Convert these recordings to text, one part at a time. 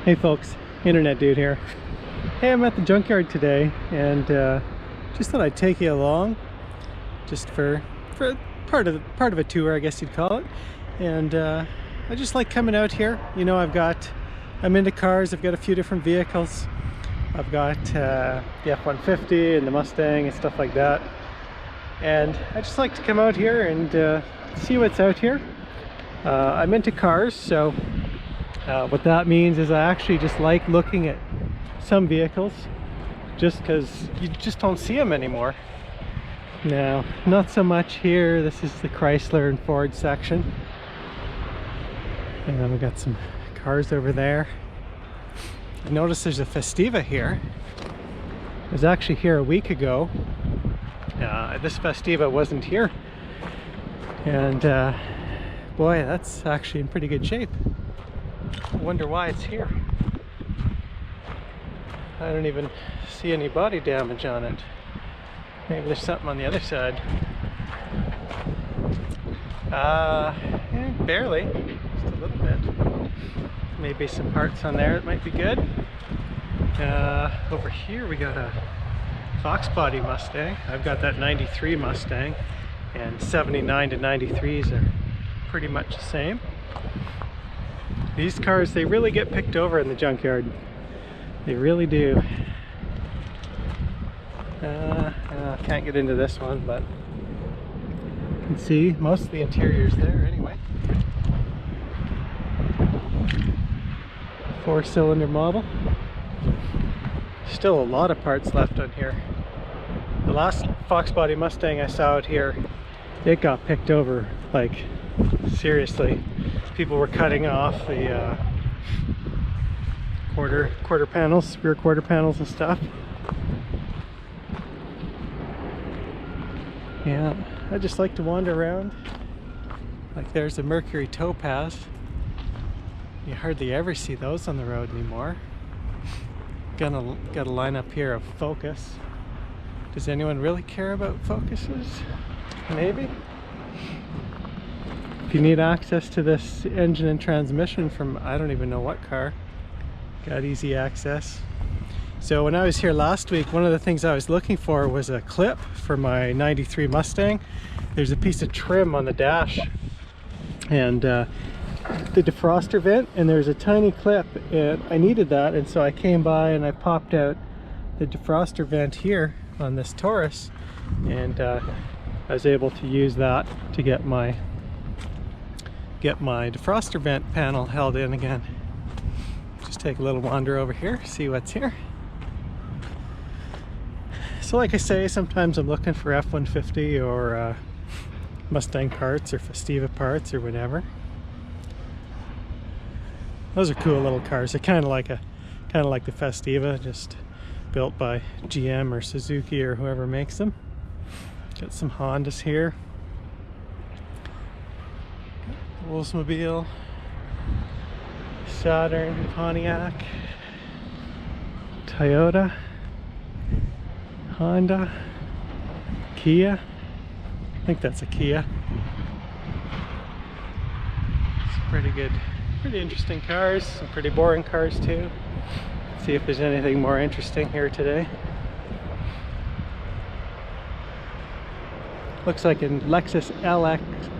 Hey folks, Internet Dude here. Hey, I'm at the junkyard today and just thought I'd take you along just for part of a tour, I guess you'd call it. And I just like coming out here. You know, I'm into cars. I've got a few different vehicles. I've got the F-150 and the Mustang and stuff like that. And I just like to come out here and see what's out here. I'm into cars, so what that means is I actually just like looking at some vehicles just because you just don't see them anymore. Now, not so much here. This is the Chrysler and Ford section. And then we've got some cars over there. I noticed there's a Festiva here. I was actually here a week ago. This Festiva wasn't here. And boy, that's actually in pretty good shape. I wonder why it's here. I don't even see any body damage on it. Maybe there's something on the other side. Barely. Just a little bit. Maybe some parts on there that might be good. Over here we got a Fox body Mustang. I've got that 93 Mustang, and 79 to 93s are pretty much the same. These cars, they really get picked over in the junkyard. They really do. Can't get into this one, but you can see most of the interior's there anyway. 4-cylinder model. Still a lot of parts left on here. The last Fox body Mustang I saw out here, it got picked over, like seriously. People were cutting off the quarter panels, rear quarter panels and stuff. Yeah, I just like to wander around. Like there's a Mercury Topaz. You hardly ever see those on the road anymore. Got a lineup here of Focus. Does anyone really care about Focuses? Maybe. If you need access to this engine and transmission from I don't even know what car, got easy access. So when I was here last week, one of the things I was looking for was a clip for my 93 Mustang. There's a piece of trim on the dash and the defroster vent, and there's a tiny clip, and I needed that, and so I came by and I popped out the defroster vent here on this Taurus, and I was able to use that to get my defroster vent panel held in again. Just take a little wander over here, see what's here. So like I say, sometimes I'm looking for F-150 or Mustang parts or Festiva parts or whatever. Those are cool little cars. They're kind of like the Festiva, just built by GM or Suzuki or whoever makes them. Got some Hondas here. Oldsmobile, Saturn, Pontiac, Toyota, Honda, Kia. I think that's a Kia. It's pretty good, pretty interesting cars. Some pretty boring cars too. See if there's anything more interesting here today. Looks like a Lexus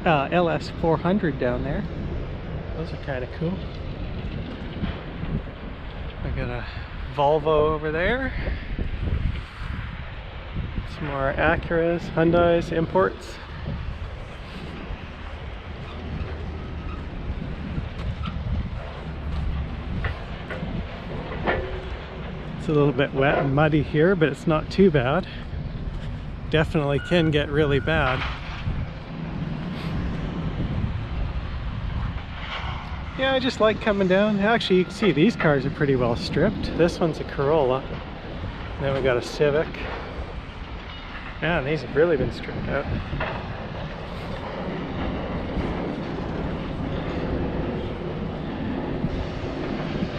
LS 400 down there. Those are kind of cool. I got a Volvo over there. Some more Acuras, Hyundais, imports. It's a little bit wet and muddy here, but it's not too bad. Definitely can get really bad. Yeah, I just like coming down. Actually, you can see these cars are pretty well stripped. This one's a Corolla. And then we got a Civic. Yeah, and these have really been stripped out.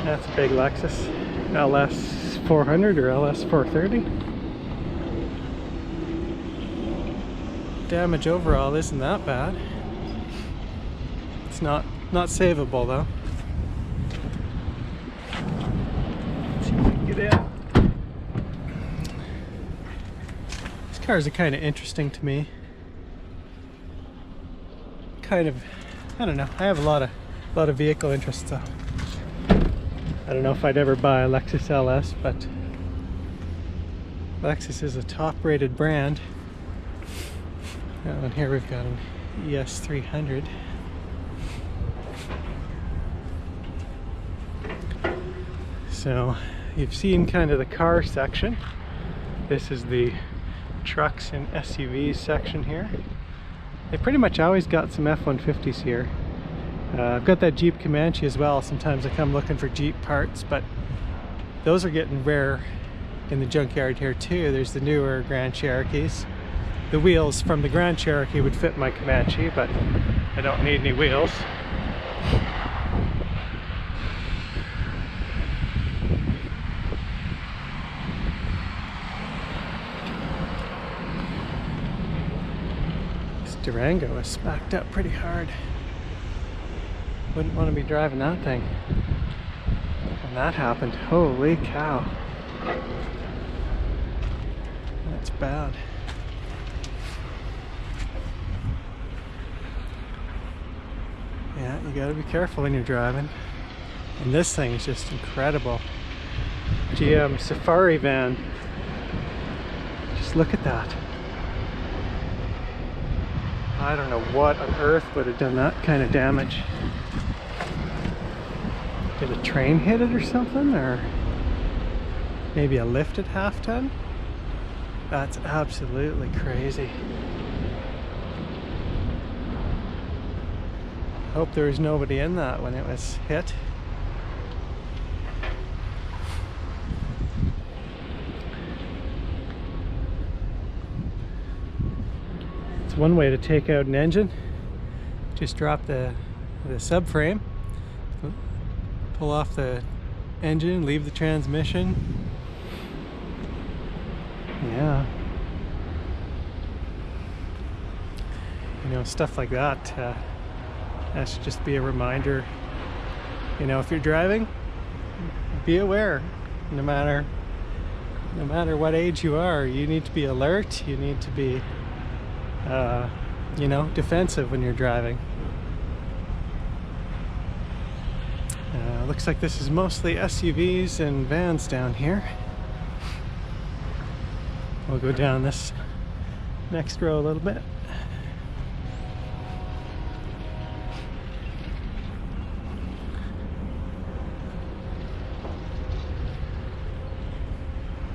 That's a big Lexus LS 400 or LS 430. Damage overall isn't that bad. It's not savable though. get in. These cars are kind of interesting to me. Kind of, I don't know. I have a lot of vehicle interests, so I don't know if I'd ever buy a Lexus LS, but Lexus is a top-rated brand. And here we've got an ES 300. So you've seen kind of the car section. This is the trucks and SUVs section here. They pretty much always got some F-150s here. I've got that Jeep Comanche as well. Sometimes I come looking for Jeep parts, but those are getting rare in the junkyard here too. There's the newer Grand Cherokees. The wheels from the Grand Cherokee would fit my Comanche, but I don't need any wheels. This Durango is backed up pretty hard. Wouldn't want to be driving that thing when that happened. Holy cow. That's bad. Yeah, you gotta be careful when you're driving. And this thing is just incredible. GM Safari van. Just look at that. I don't know what on earth would have done that kind of damage. Did a train hit it or something? Or maybe a lifted half-ton? That's absolutely crazy. Hope there was nobody in that when it was hit. It's one way to take out an engine. Just drop the subframe, pull off the engine, leave the transmission. Yeah. You know, stuff like that. That should just be a reminder. You know, if you're driving, be aware. No matter what age you are, you need to be alert. You need to be, you know, defensive when you're driving. Looks like this is mostly SUVs and vans down here. We'll go down this next row a little bit.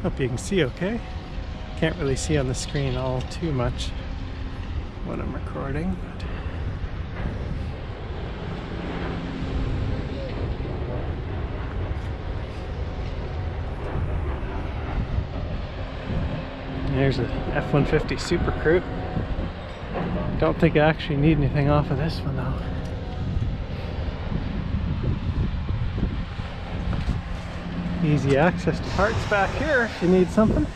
Hope you can see okay. Can't really see on the screen all too much when I'm recording, but there's a F-150 Super Crew. Don't think I actually need anything off of this one though. Easy access to parts back here if you need something.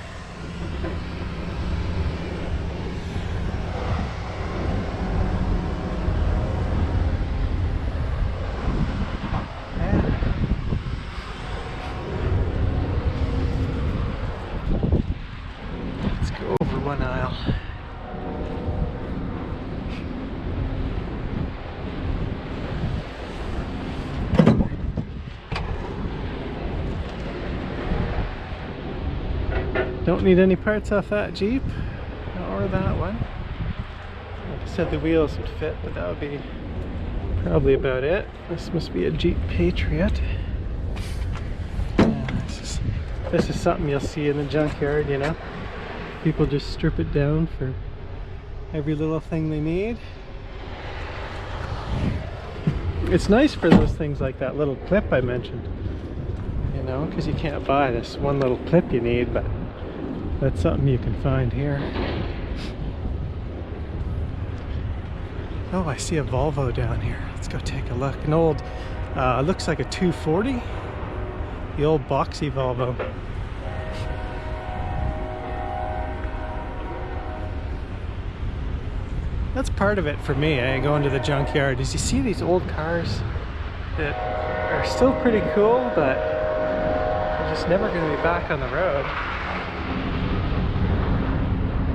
Let's go over one aisle. Don't need any parts off that Jeep or that one. Like I said, the wheels would fit, but that would be probably about it. This must be a Jeep Patriot. Yeah, this is something you'll see in the junkyard, you know. People just strip it down for every little thing they need. It's nice for those things like that little clip I mentioned, you know, because you can't buy this one little clip you need, but that's something you can find here. Oh, I see a Volvo down here. Let's go take a look. An old, looks like a 240. The old boxy Volvo. That's part of it for me. I go into the junkyard. Is you see these old cars that are still pretty cool, but They're just never going to be back on the road.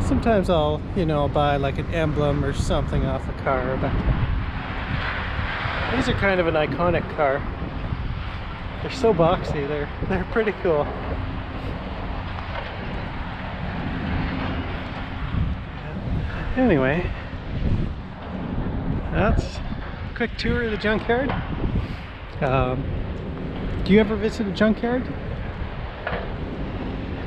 Sometimes I'll, you know, buy like an emblem or something off a car, but these are kind of an iconic car. They're so boxy, they're pretty cool. Anyway, that's a quick tour of the junkyard. Do you ever visit a junkyard?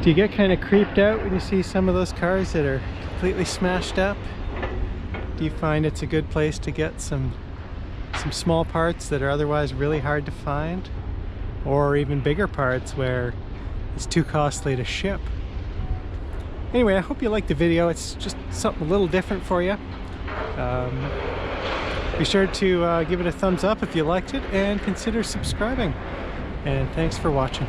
Do you get kind of creeped out when you see some of those cars that are completely smashed up? Do you find it's a good place to get some small parts that are otherwise really hard to find? Or even bigger parts where it's too costly to ship? Anyway, I hope you liked the video. It's just something a little different for you. Be sure to give it a thumbs up if you liked it, and consider subscribing. And thanks for watching.